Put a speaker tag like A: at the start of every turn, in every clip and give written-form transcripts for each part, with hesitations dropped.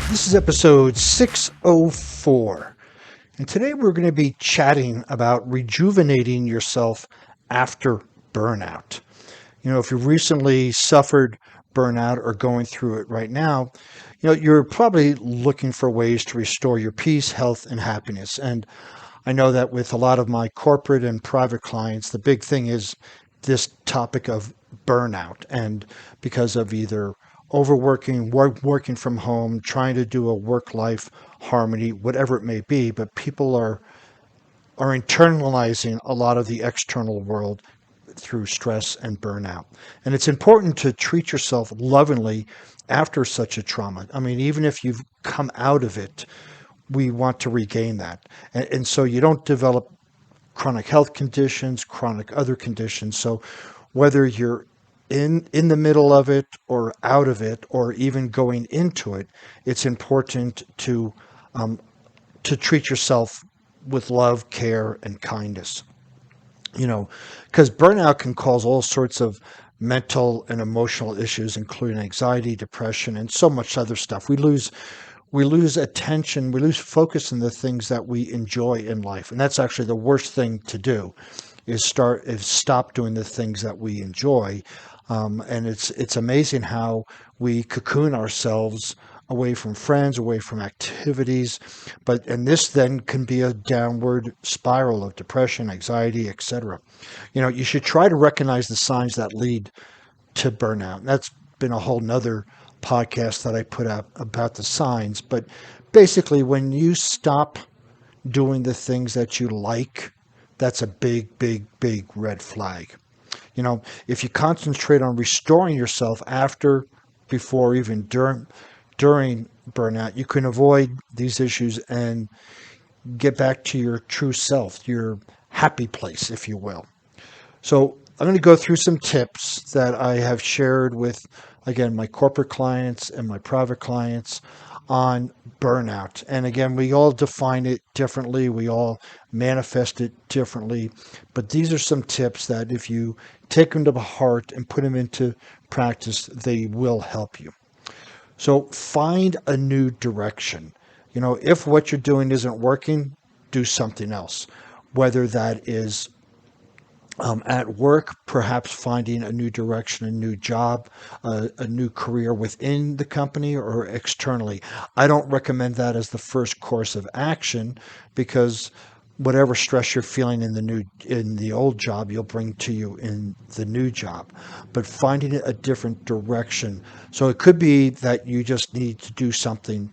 A: This is episode 604, and today we're going to be chatting about rejuvenating yourself after burnout. If you've recently suffered burnout or going through it right now, you're probably looking for ways to restore your peace, health, and happiness. And I know that with a lot of my corporate and private clients, the big thing is this topic of burnout. And because of either overworking, working from home, trying to do a work life harmony, whatever it may be, but people are internalizing a lot of the external world through stress and burnout. And it's important to treat yourself lovingly after such a trauma. I mean, even if you've come out of it, we want to regain that. And so you don't develop chronic health conditions, chronic other conditions. So whether you're in the middle of it or out of it or even going into it, it's important to treat yourself with love, care, and kindness. Because burnout can cause all sorts of mental and emotional issues, including anxiety, depression, and so much other stuff. We lose attention, we lose focus on the things that we enjoy in life. And that's actually the worst thing to do is stop doing the things that we enjoy. And it's amazing how we cocoon ourselves away from friends, away from activities. And this then can be a downward spiral of depression, anxiety, etc. You should try to recognize the signs that lead to burnout. And that's been a whole nother podcast that I put out about the signs. But basically, when you stop doing the things that you like, that's a big, big, big red flag. If you concentrate on restoring yourself after, before, even during burnout, you can avoid these issues and get back to your true self, your happy place, if you will. So I'm going to go through some tips that I have shared with, again, my corporate clients and my private clients on burnout. And again, we all define it differently. We all manifest it differently. But these are some tips that if you take them to heart and put them into practice, they will help you. So find a new direction. If what you're doing isn't working, do something else. Whether that is at work, perhaps finding a new direction, a new job, a new career within the company or externally. I don't recommend that as the first course of action because whatever stress you're feeling in the old job, you'll bring to you in the new job. But finding a different direction. So it could be that you just need to do something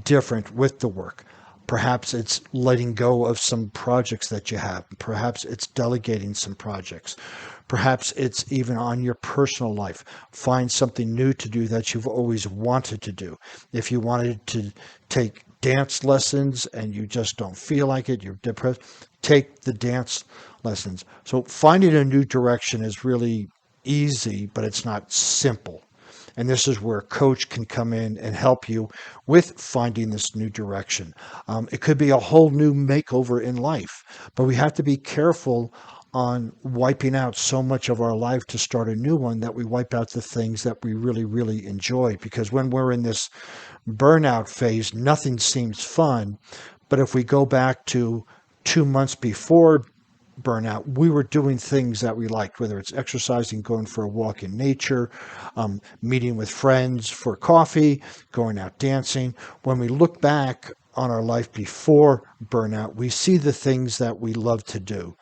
A: different with the work. Perhaps it's letting go of some projects that you have. Perhaps it's delegating some projects. Perhaps it's even on your personal life. Find something new to do that you've always wanted to do. If you wanted to take dance lessons and you just don't feel like it, you're depressed, take the dance lessons. So finding a new direction is really easy, but it's not simple. And this is where a coach can come in and help you with finding this new direction. It could be a whole new makeover in life, but we have to be careful on wiping out so much of our life to start a new one that we wipe out the things that we really, really enjoy. Because when we're in this burnout phase, nothing seems fun. But if we go back to 2 months before burnout, we were doing things that we liked, whether it's exercising, going for a walk in nature, meeting with friends for coffee, going out dancing. When we look back on our life before burnout, we see the things that we love to do.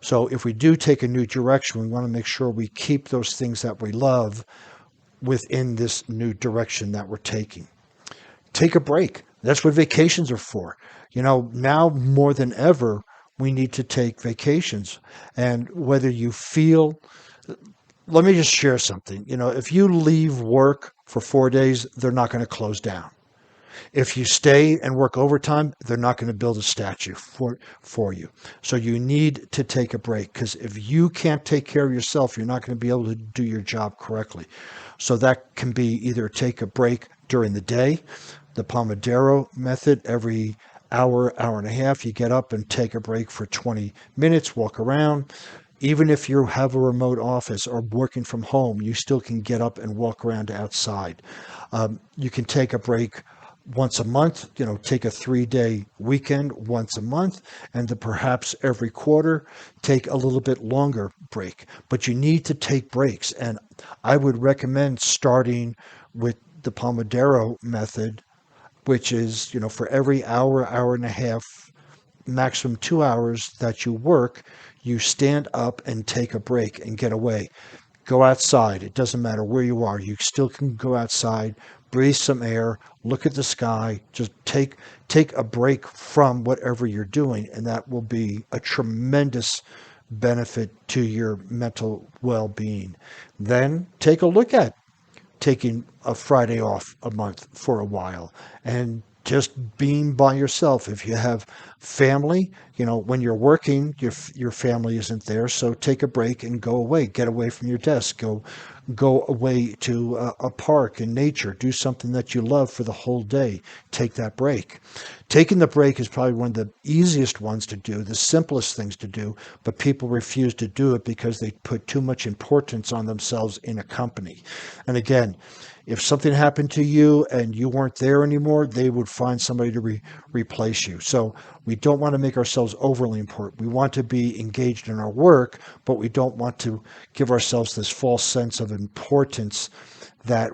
A: So if we do take a new direction, we want to make sure we keep those things that we love within this new direction that we're taking. Take a break. That's what vacations are for. Now more than ever, we need to take vacations. And whether you feel, let me just share something. If you leave work for 4 days, they're not going to close down. If you stay and work overtime, they're not going to build a statue for you. So you need to take a break because if you can't take care of yourself, you're not going to be able to do your job correctly. So that can be either take a break during the day, the Pomodoro method, every hour, hour and a half, you get up and take a break for 20 minutes, walk around. Even if you have a remote office or working from home, you still can get up and walk around outside. You can take a break once a month, take a 3-day weekend once a month, and then perhaps every quarter, take a little bit longer break. But you need to take breaks. And I would recommend starting with the Pomodoro method, which is, for every hour, hour and a half, maximum 2 hours that you work, you stand up and take a break and get away. Go outside. It doesn't matter where you are. You still can go outside, breathe some air, look at the sky, just take a break from whatever you're doing, and that will be a tremendous benefit to your mental well-being. Then take a look at taking a Friday off a month for a while and just being by yourself. If you have family, when you're working, your family isn't there. So take a break and go away, get away from your desk, go away to a park in nature, do something that you love for the whole day. Take that break. Taking the break is probably one of the easiest ones to do, the simplest things to do, but people refuse to do it because they put too much importance on themselves in a company. And again, if something happened to you and you weren't there anymore, they would find somebody to replace you. So we don't want to make ourselves overly important. We want to be engaged in our work, but we don't want to give ourselves this false sense of importance that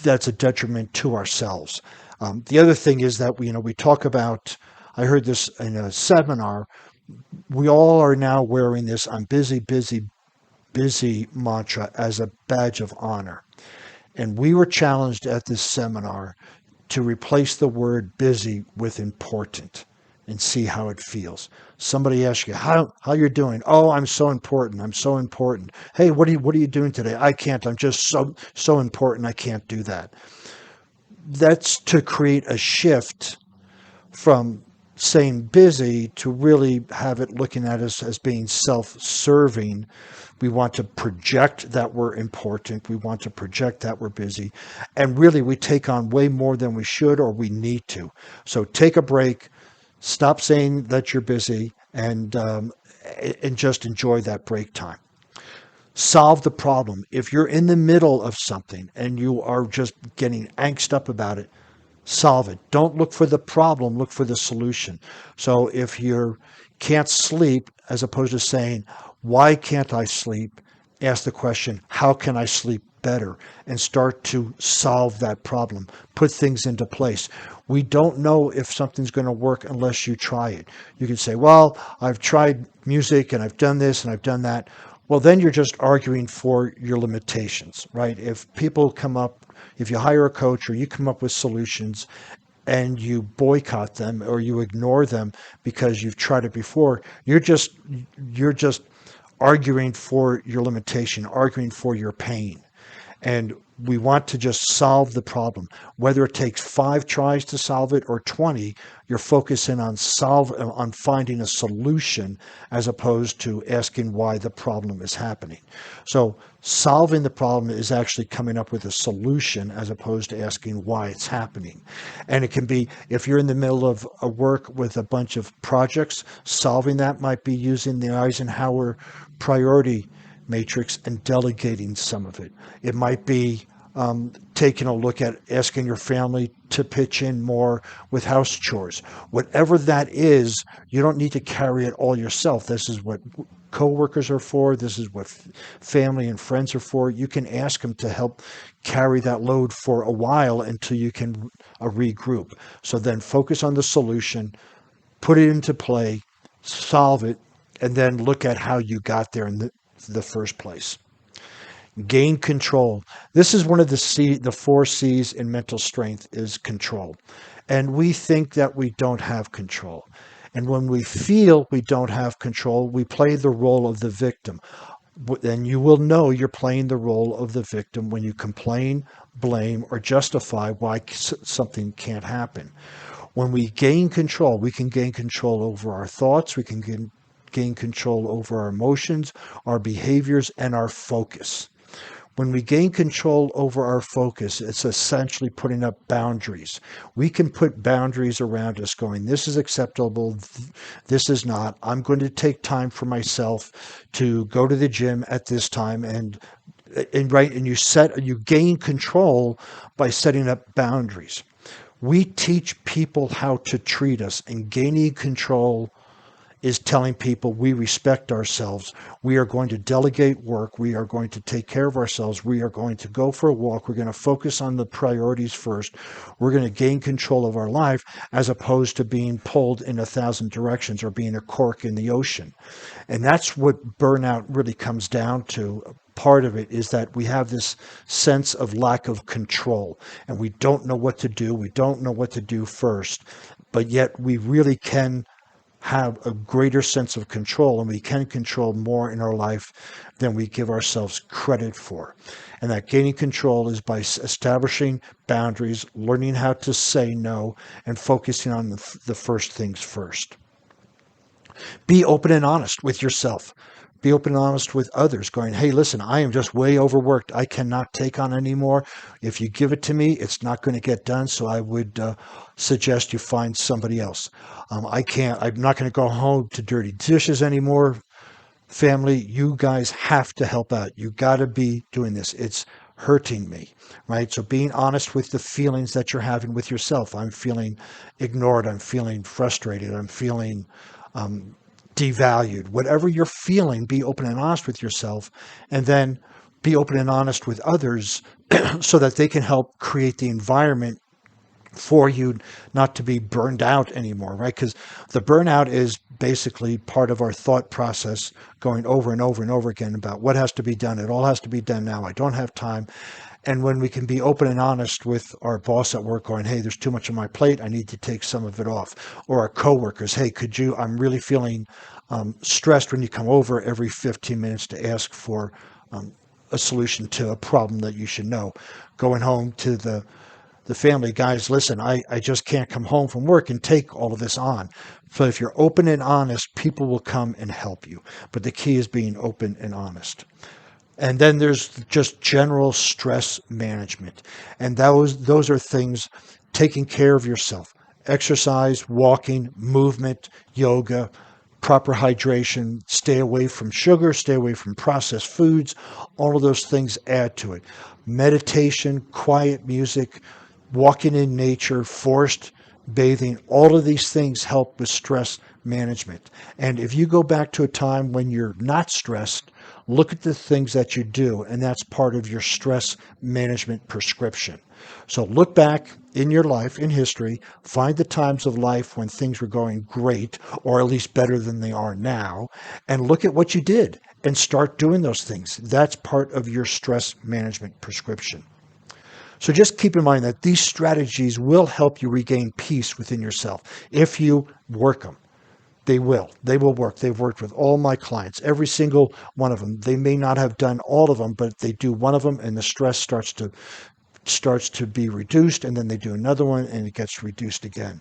A: that's a detriment to ourselves. The other thing is that we talk about. I heard this in a seminar. We all are now wearing this "I'm busy, busy, busy" mantra as a badge of honor. And we were challenged at this seminar to replace the word busy with important and see how it feels. Somebody asks you how you're doing. Oh, I'm so important. I'm so important. Hey, what are you doing today? I can't. I'm just so important. I can't do that. That's to create a shift from saying busy to really have it looking at us as being self-serving. We want to project that we're important. We want to project that we're busy. And really, we take on way more than we should or we need to. So take a break, stop saying that you're busy, and just enjoy that break time. Solve the problem. If you're in the middle of something and you are just getting angst up about it, solve it. Don't look for the problem, look for the solution. So if you can't sleep, as opposed to saying, why can't I sleep? Ask the question, how can I sleep better? And start to solve that problem. Put things into place. We don't know if something's going to work unless you try it. You can say, well, I've tried music and I've done this and I've done that. Well, then you're just arguing for your limitations, right? If you hire a coach or you come up with solutions and you boycott them or you ignore them because you've tried it before, you're just arguing for your limitation, arguing for your pain. And we want to just solve the problem. Whether it takes 5 tries to solve it or 20, you're focusing on finding a solution as opposed to asking why the problem is happening. So solving the problem is actually coming up with a solution as opposed to asking why it's happening. And it can be, if you're in the middle of a work with a bunch of projects, solving that might be using the Eisenhower priority matrix and delegating some of it. It might be taking a look at asking your family to pitch in more with house chores. Whatever that is, you don't need to carry it all yourself. This is what coworkers are for. This is what family and friends are for. You can ask them to help carry that load for a while until you can regroup. So then focus on the solution, put it into play, solve it, and then look at how you got there in the first place. Gain control. This is one of the 4 C's in mental strength is control. And we think that we don't have control. And when we feel we don't have control, we play the role of the victim. Then you will know you're playing the role of the victim when you complain, blame, or justify why something can't happen. When we gain control, we can gain control over our thoughts, we can gain control over our emotions, our behaviors, and our focus. When we gain control over our focus, it's essentially putting up boundaries. We can put boundaries around us going, this is acceptable, this is not. I'm going to take time for myself to go to the gym at this time and And you gain control by setting up boundaries. We teach people how to treat us, and gaining control is telling people we respect ourselves. We are going to delegate work. We are going to take care of ourselves. We are going to go for a walk. We're going to focus on the priorities first. We're going to gain control of our life as opposed to being pulled in 1,000 directions or being a cork in the ocean. And that's what burnout really comes down to. Part of it is that we have this sense of lack of control, and we don't know what to do. We don't know what to do first, but yet we really can have a greater sense of control, and we can control more in our life than we give ourselves credit for. And that gaining control is by establishing boundaries, learning how to say no, and focusing on the first things first. Be open and honest with yourself. Be open and honest with others, going, hey, listen, I am just way overworked. I cannot take on anymore. If you give it to me, it's not going to get done. So I would suggest you find somebody else. I'm not going to go home to dirty dishes anymore. Family, you guys have to help out. You got to be doing this. It's hurting me, right? So being honest with the feelings that you're having with yourself. I'm feeling ignored. I'm feeling frustrated. I'm feeling devalued. Whatever you're feeling, be open and honest with yourself, and then be open and honest with others so that they can help create the environment for you not to be burned out anymore, right? Because the burnout is basically part of our thought process going over and over and over again about what has to be done. It all has to be done now. I don't have time. And when we can be open and honest with our boss at work going, hey, there's too much on my plate. I need to take some of it off. Or our coworkers, hey, I'm really feeling stressed when you come over every 15 minutes to ask for a solution to a problem that you should know. Going home to the family, guys, listen, I just can't come home from work and take all of this on. So if you're open and honest, people will come and help you. But the key is being open and honest. And then there's just general stress management. And those are things, taking care of yourself. Exercise, walking, movement, yoga, proper hydration, stay away from sugar, stay away from processed foods. All of those things add to it. Meditation, quiet music, walking in nature, forest bathing, all of these things help with stress management. And if you go back to a time when you're not stressed, look at the things that you do, and that's part of your stress management prescription. So look back in your life, in history, find the times of life when things were going great, or at least better than they are now, and look at what you did and start doing those things. That's part of your stress management prescription. So just keep in mind that these strategies will help you regain peace within yourself if you work them. They will. They will work. They've worked with all my clients, every single one of them. They may not have done all of them, but they do one of them and the stress starts to be reduced, and then they do another one and it gets reduced again.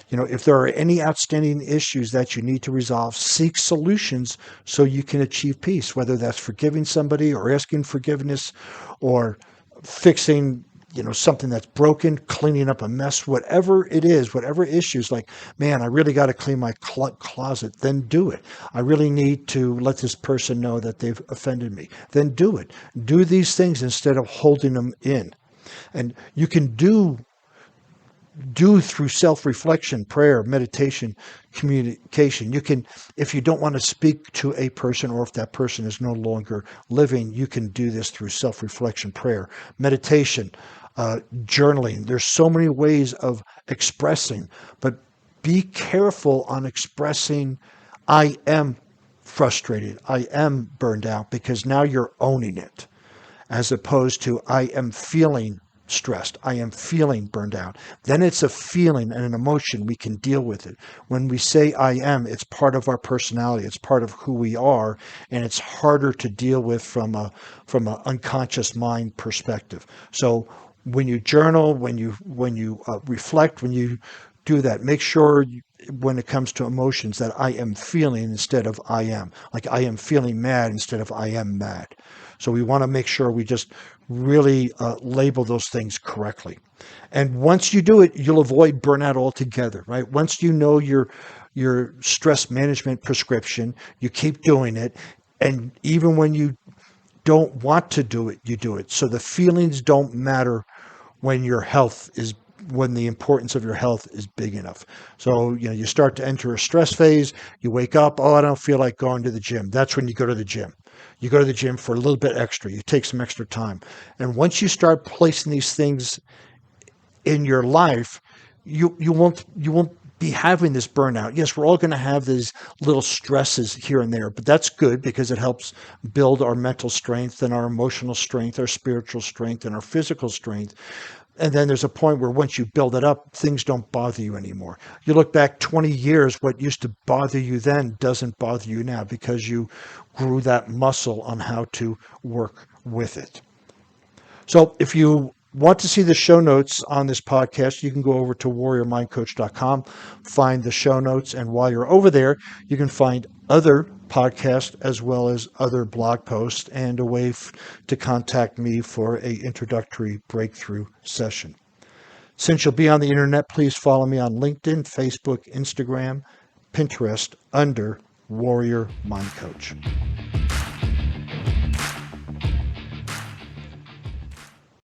A: If there are any outstanding issues that you need to resolve, seek solutions so you can achieve peace, whether that's forgiving somebody or asking forgiveness or fixing something that's broken, cleaning up a mess, whatever it is, whatever issues, like, man, I really got to clean my closet, then do it. I really need to let this person know that they've offended me, then do it. Do these things instead of holding them in. And you can do through self-reflection, prayer, meditation, communication. You can, if you don't want to speak to a person or if that person is no longer living, you can do this through self-reflection, prayer, meditation, journaling. There's so many ways of expressing, but be careful on expressing, I am frustrated, I am burned out, because now you're owning it, as opposed to I am feeling stressed, I am feeling burned out. Then it's a feeling and an emotion. We can deal with it. When we say I am, it's part of our personality. It's part of who we are, and it's harder to deal with from an unconscious mind perspective. So when you journal, when you reflect, when you do that, make sure when it comes to emotions that I am feeling instead of I am. Like I am feeling mad instead of I am mad. So we want to make sure we just really label those things correctly. And once you do it, you'll avoid burnout altogether, right? Once you know your stress management prescription, you keep doing it. And even when you don't want to do it, you do it. So the feelings don't matter when when the importance of your health is big enough. So, you start to enter a stress phase, you wake up, oh, I don't feel like going to the gym. That's when you go to the gym. You go to the gym for a little bit extra. You take some extra time. And once you start placing these things in your life, you won't be having this burnout. Yes, we're all going to have these little stresses here and there, but that's good because it helps build our mental strength and our emotional strength, our spiritual strength, and our physical strength. And then there's a point where once you build it up, things don't bother you anymore. You look back 20 years, what used to bother you then doesn't bother you now because you grew that muscle on how to work with it. So if you want to see the show notes on this podcast, you can go over to warriormindcoach.com, find the show notes. And while you're over there, you can find other podcasts as well as other blog posts and a way to contact me for a introductory breakthrough session. Since you'll be on the internet, please follow me on LinkedIn, Facebook, Instagram, Pinterest under Warrior Mind Coach.